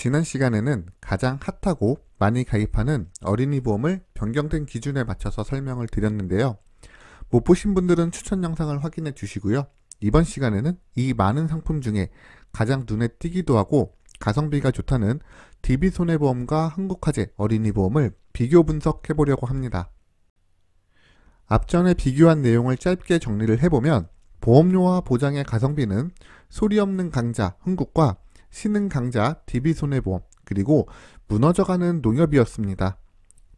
지난 시간에는 가장 핫하고 많이 가입하는 어린이 보험을 변경된 기준에 맞춰서 설명을 드렸는데요. 못 보신 분들은 추천 영상을 확인해 주시고요. 이번 시간에는 이 많은 상품 중에 가장 눈에 띄기도 하고 가성비가 좋다는 DB손해보험과 한국화재 어린이 보험을 비교 분석해 보려고 합니다. 앞전에 비교한 내용을 짧게 정리를 해보면 보험료와 보장의 가성비는 소리 없는 강자 흥국과 신흥 강자 DB손해보험 그리고 무너져가는 농협이었습니다.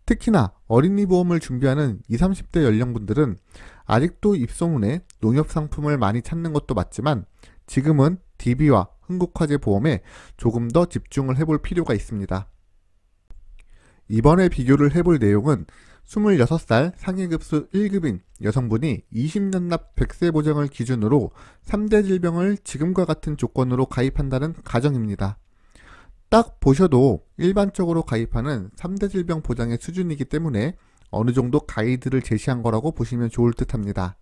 특히나 어린이 보험을 준비하는 20, 30대 연령분들은 아직도 입소문에 농협 상품을 많이 찾는 것도 맞지만 지금은 DB와 흥국화재 보험에 조금 더 집중을 해볼 필요가 있습니다. 이번에 비교를 해볼 내용은 26살 상위급수 1급인 여성분이 20년 납 100세 보장을 기준으로 3대 질병을 지금과 같은 조건으로 가입한다는 가정입니다. 딱 보셔도 일반적으로 가입하는 3대 질병 보장의 수준이기 때문에 어느 정도 가이드를 제시한 거라고 보시면 좋을 듯 합니다.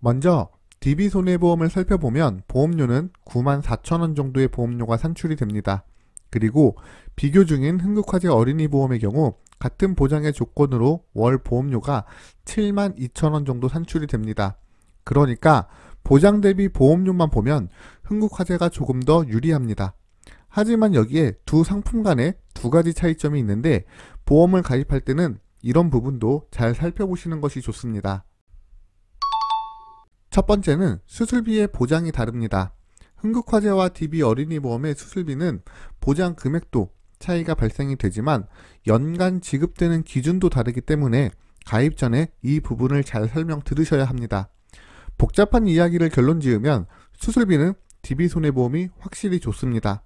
먼저 DB손해보험을 살펴보면 보험료는 94,000원 정도의 보험료가 산출이 됩니다. 그리고 비교 중인 흥국화재 어린이 보험의 경우 같은 보장의 조건으로 월 보험료가 72,000원 정도 산출이 됩니다. 그러니까 보장 대비 보험료만 보면 흥국화재가 조금 더 유리합니다. 하지만 여기에 두 상품 간에 두 가지 차이점이 있는데 보험을 가입할 때는 이런 부분도 잘 살펴보시는 것이 좋습니다. 첫 번째는 수술비의 보장이 다릅니다. 흥국화재와 DB 어린이 보험의 수술비는 보장 금액도 차이가 발생이 되지만 연간 지급되는 기준도 다르기 때문에 가입 전에 이 부분을 잘 설명 들으셔야 합니다. 복잡한 이야기를 결론 지으면 수술비는 DB손해보험이 확실히 좋습니다.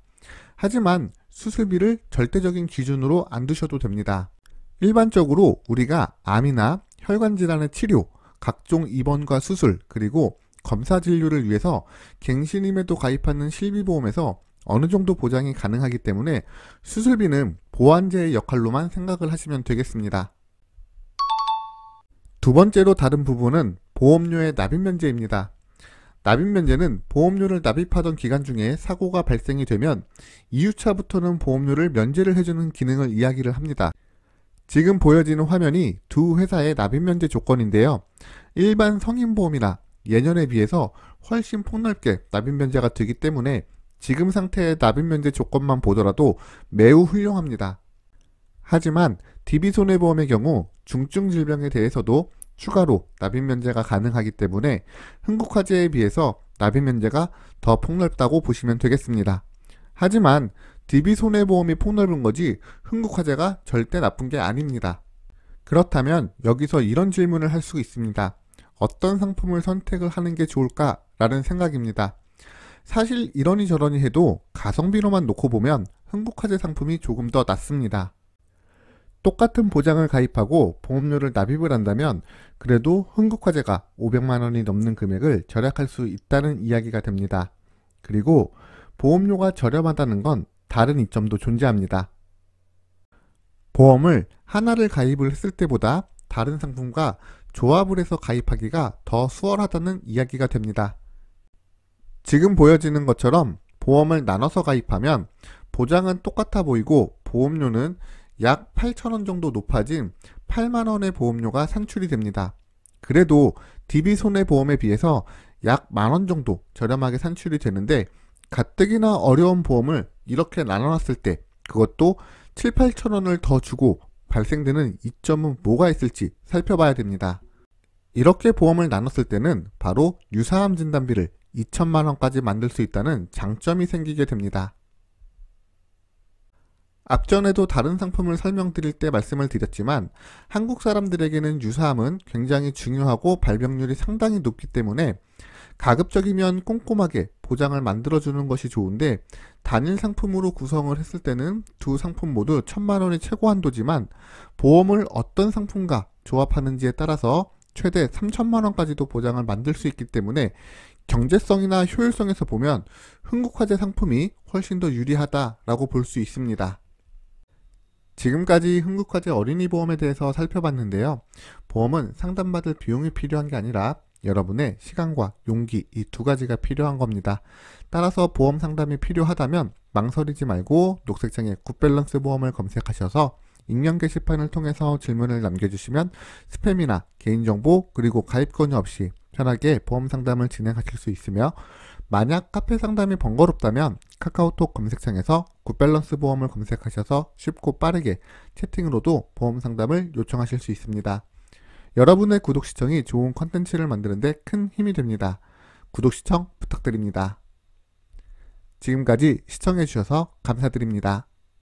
하지만 수술비를 절대적인 기준으로 안 두셔도 됩니다. 일반적으로 우리가 암이나 혈관질환의 치료, 각종 입원과 수술, 그리고 검사 진료를 위해서 갱신임에도 가입하는 실비보험에서 어느 정도 보장이 가능하기 때문에 수술비는 보완제의 역할로만 생각을 하시면 되겠습니다. 두 번째로 다른 부분은 보험료의 납입면제입니다. 납입면제는 보험료를 납입하던 기간 중에 사고가 발생이 되면 2주차부터는 보험료를 면제를 해주는 기능을 이야기를 합니다. 지금 보여지는 화면이 두 회사의 납입면제 조건인데요. 일반 성인보험이나 예년에 비해서 훨씬 폭넓게 납입면제가 되기 때문에 지금 상태의 납입면제 조건만 보더라도 매우 훌륭합니다. 하지만 DB손해보험의 경우 중증 질병에 대해서도 추가로 납입면제가 가능하기 때문에 흥국화재에 비해서 납입면제가 더 폭넓다고 보시면 되겠습니다. 하지만 DB손해보험이 폭넓은 거지 흥국화재가 절대 나쁜 게 아닙니다. 그렇다면 여기서 이런 질문을 할 수 있습니다. 어떤 상품을 선택을 하는 게 좋을까? 라는 생각입니다. 사실 이러니 저러니 해도 가성비로만 놓고 보면 흥국화재 상품이 조금 더 낫습니다. 똑같은 보장을 가입하고 보험료를 납입을 한다면 그래도 흥국화재가 500만원이 넘는 금액을 절약할 수 있다는 이야기가 됩니다. 그리고 보험료가 저렴하다는 건 다른 이점도 존재합니다. 보험을 하나를 가입을 했을 때보다 다른 상품과 조합을 해서 가입하기가 더 수월하다는 이야기가 됩니다. 지금 보여지는 것처럼 보험을 나눠서 가입하면 보장은 똑같아 보이고 보험료는 약 8,000원 정도 높아진 8만원의 보험료가 산출이 됩니다. 그래도 DB손해보험에 비해서 약 만원 정도 저렴하게 산출이 되는데 가뜩이나 어려운 보험을 이렇게 나눠놨을 때 그것도 7, 8천원을 더 주고 발생되는 이점은 뭐가 있을지 살펴봐야 됩니다. 이렇게 보험을 나눴을 때는 바로 유사암 진단비를 2천만원까지 만들 수 있다는 장점이 생기게 됩니다. 앞전에도 다른 상품을 설명드릴 때 말씀을 드렸지만 한국 사람들에게는 유사암은 굉장히 중요하고 발병률이 상당히 높기 때문에 가급적이면 꼼꼼하게 보장을 만들어주는 것이 좋은데 단일 상품으로 구성을 했을 때는 두 상품 모두 1,000만원이 최고 한도지만 보험을 어떤 상품과 조합하는지에 따라서 최대 3,000만원까지도 보장을 만들 수 있기 때문에 경제성이나 효율성에서 보면 흥국화재 상품이 훨씬 더 유리하다라고 볼 수 있습니다. 지금까지 흥국화재 어린이 보험에 대해서 살펴봤는데요. 보험은 상담받을 비용이 필요한 게 아니라 여러분의 시간과 용기 이 두 가지가 필요한 겁니다. 따라서 보험 상담이 필요하다면 망설이지 말고 녹색창에 굿밸런스 보험을 검색하셔서 익명 게시판을 통해서 질문을 남겨주시면 스팸이나 개인정보 그리고 가입 권유 없이 편하게 보험 상담을 진행하실 수 있으며, 만약 카페 상담이 번거롭다면 카카오톡 검색창에서 굿밸런스 보험을 검색하셔서 쉽고 빠르게 채팅으로도 보험 상담을 요청하실 수 있습니다. 여러분의 구독 시청이 좋은 컨텐츠를 만드는데 큰 힘이 됩니다. 구독 시청 부탁드립니다. 지금까지 시청해주셔서 감사드립니다.